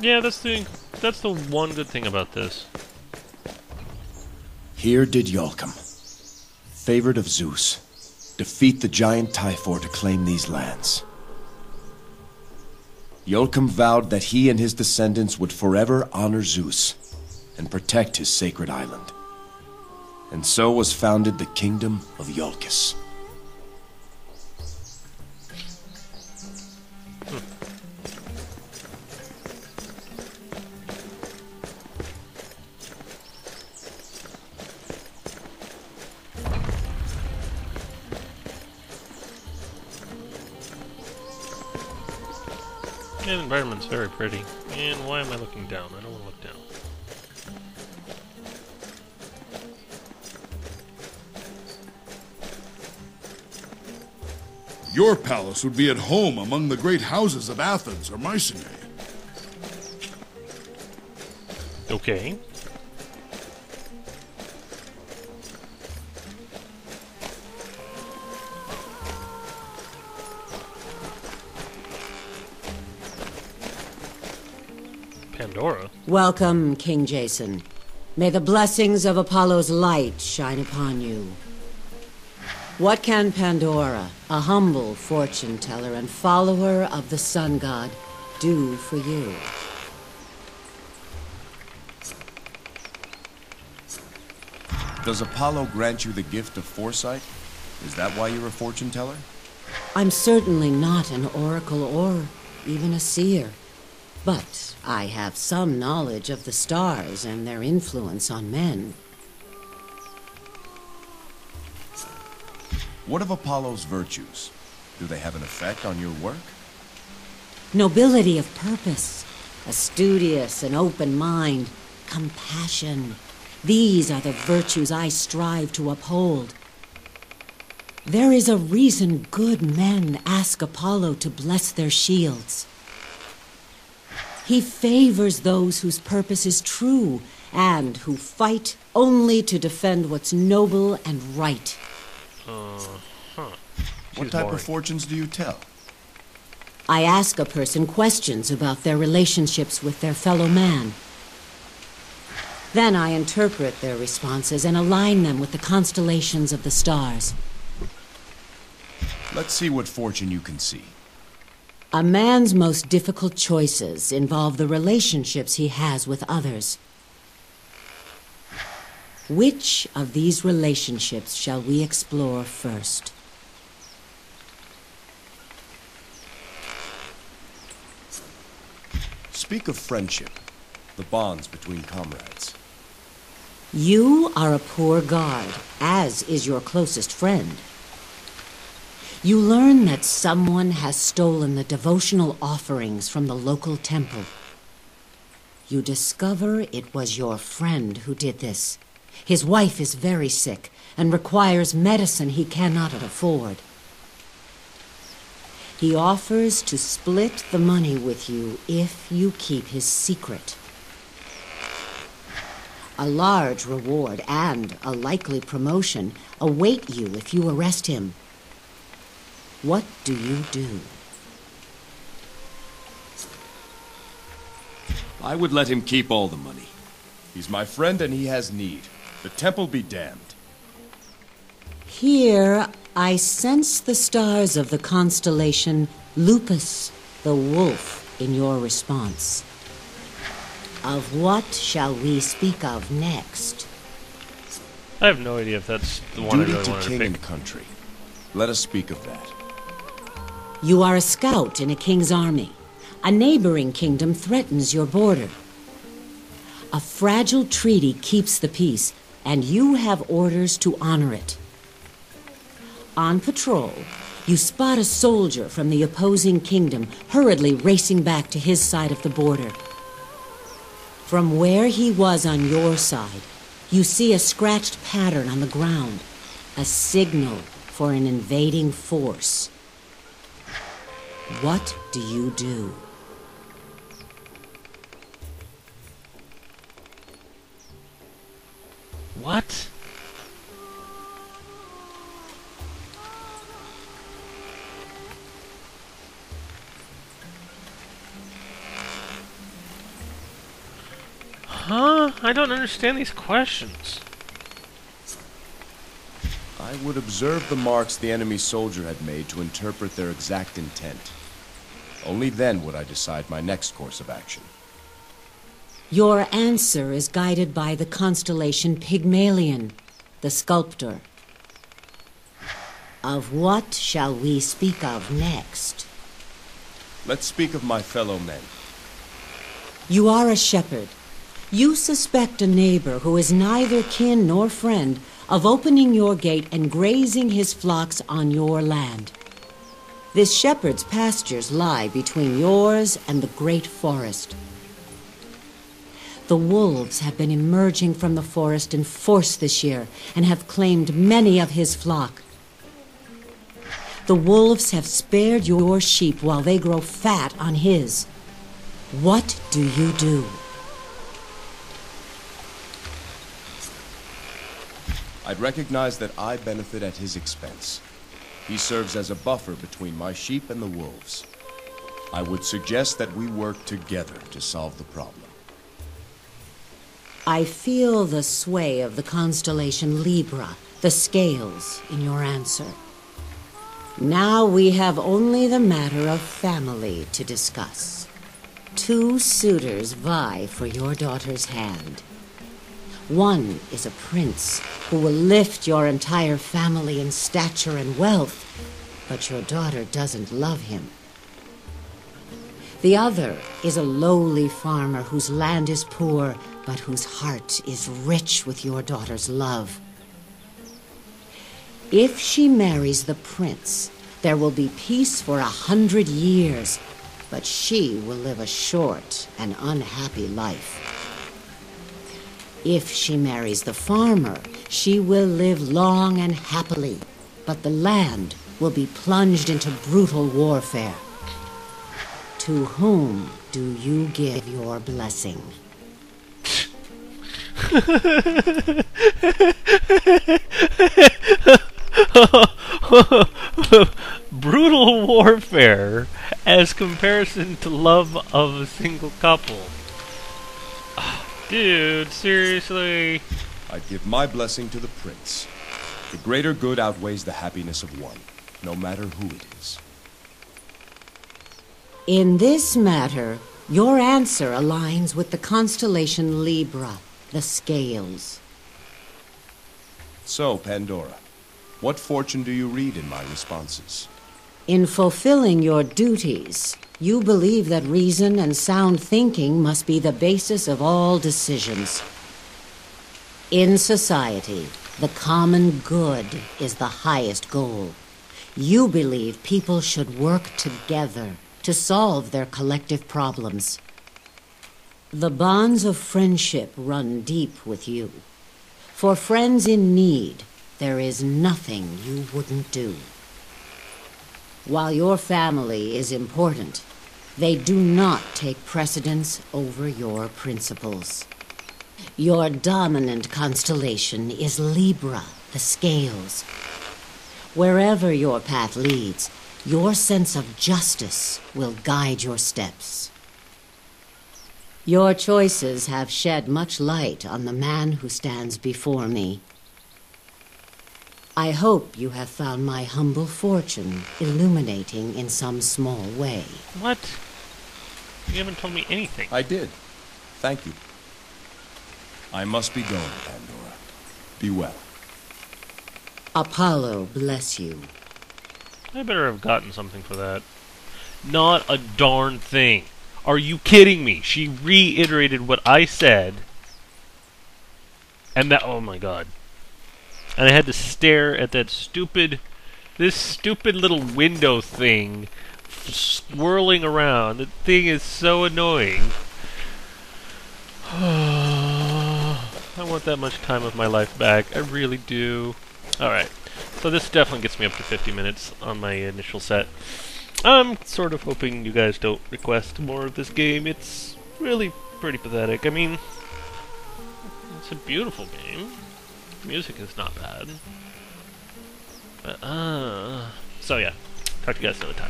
Yeah, that's the one good thing about this. Here did Iolcum, favored of Zeus, defeat the giant Typhor to claim these lands. Iolcum vowed that he and his descendants would forever honor Zeus and protect his sacred island. And so was founded the kingdom of Iolcus. Yeah, the environment's very pretty. And why am I looking down? I don't want to look down. Your palace would be at home among the great houses of Athens or Mycenae. Okay. Pandora? Welcome, King Jason. May the blessings of Apollo's light shine upon you. What can Pandora, a humble fortune teller and follower of the sun god, do for you? Does Apollo grant you the gift of foresight? Is that why you're a fortune teller? I'm certainly not an oracle or even a seer. But I have some knowledge of the stars and their influence on men. What of Apollo's virtues? Do they have an effect on your work? Nobility of purpose, a studious and open mind, compassion. These are the virtues I strive to uphold. There is a reason good men ask Apollo to bless their shields. He favors those whose purpose is true and who fight only to defend what's noble and right. What type of fortunes do you tell? I ask a person questions about their relationships with their fellow man. Then I interpret their responses and align them with the constellations of the stars. Let's see what fortune you can see. A man's most difficult choices involve the relationships he has with others. Which of these relationships shall we explore first? Speak of friendship, the bonds between comrades. You are a poor guard, as is your closest friend. You learn that someone has stolen the devotional offerings from the local temple. You discover it was your friend who did this. His wife is very sick and requires medicine he cannot afford. He offers to split the money with you if you keep his secret. A large reward and a likely promotion await you if you arrest him. What do you do? I would let him keep all the money. He's my friend and he has need. The temple be damned. Here, I sense the stars of the constellation Lupus, the wolf, in your response. Of what shall we speak of next? I have no idea if that's the one I Duty really to wanted to king pick. and country. Let us speak of that. You are a scout in a king's army. A neighboring kingdom threatens your border. A fragile treaty keeps the peace, and you have orders to honor it. On patrol, you spot a soldier from the opposing kingdom hurriedly racing back to his side of the border. From where he was on your side, you see a scratched pattern on the ground, a signal for an invading force. What do you do? What? Huh? I don't understand these questions. I would observe the marks the enemy soldier had made to interpret their exact intent. Only then would I decide my next course of action. Your answer is guided by the constellation Pygmalion, the sculptor. Of what shall we speak of next? Let's speak of my fellow men. You are a shepherd. You suspect a neighbor who is neither kin nor friend of opening your gate and grazing his flocks on your land. This shepherd's pastures lie between yours and the great forest. The wolves have been emerging from the forest in force this year and have claimed many of his flock. The wolves have spared your sheep while they grow fat on his. What do you do? I'd recognize that I benefit at his expense. He serves as a buffer between my sheep and the wolves. I would suggest that we work together to solve the problem. I feel the sway of the constellation Libra, the scales, in your answer. Now we have only the matter of family to discuss. 2 suitors vie for your daughter's hand. One is a prince who will lift your entire family in stature and wealth, but your daughter doesn't love him. The other is a lowly farmer whose land is poor, but whose heart is rich with your daughter's love. If she marries the prince, there will be peace for 100 years, but she will live a short and unhappy life. If she marries the farmer, she will live long and happily, but the land will be plunged into brutal warfare. To whom do you give your blessing? Brutal warfare as comparison to love of a single couple. Dude, seriously? I'd give my blessing to the prince. The greater good outweighs the happiness of one, no matter who it is. In this matter, your answer aligns with the constellation Libra, the scales. So, Pandora, what fortune do you read in my responses? In fulfilling your duties, you believe that reason and sound thinking must be the basis of all decisions. In society, the common good is the highest goal. You believe people should work together to solve their collective problems. The bonds of friendship run deep with you. For friends in need, there is nothing you wouldn't do. While your family is important, they do not take precedence over your principles. Your dominant constellation is Libra, the scales. Wherever your path leads, your sense of justice will guide your steps. Your choices have shed much light on the man who stands before me. I hope you have found my humble fortune illuminating in some small way. What? You haven't told me anything. I did. Thank you. I must be going, Pandora. Be well. Apollo bless you. I better have gotten something for that. Not a darn thing. Are you kidding me? She reiterated what I said. And that, oh my god. And I had to stare at that this stupid little window thing swirling around. The thing is so annoying. I want that much time of my life back. I really do. Alright. So this definitely gets me up to 50 minutes on my initial set. I'm sort of hoping you guys don't request more of this game. It's really pretty pathetic. I mean, it's a beautiful game. Music is not bad. But, so yeah. Talk to you guys another time.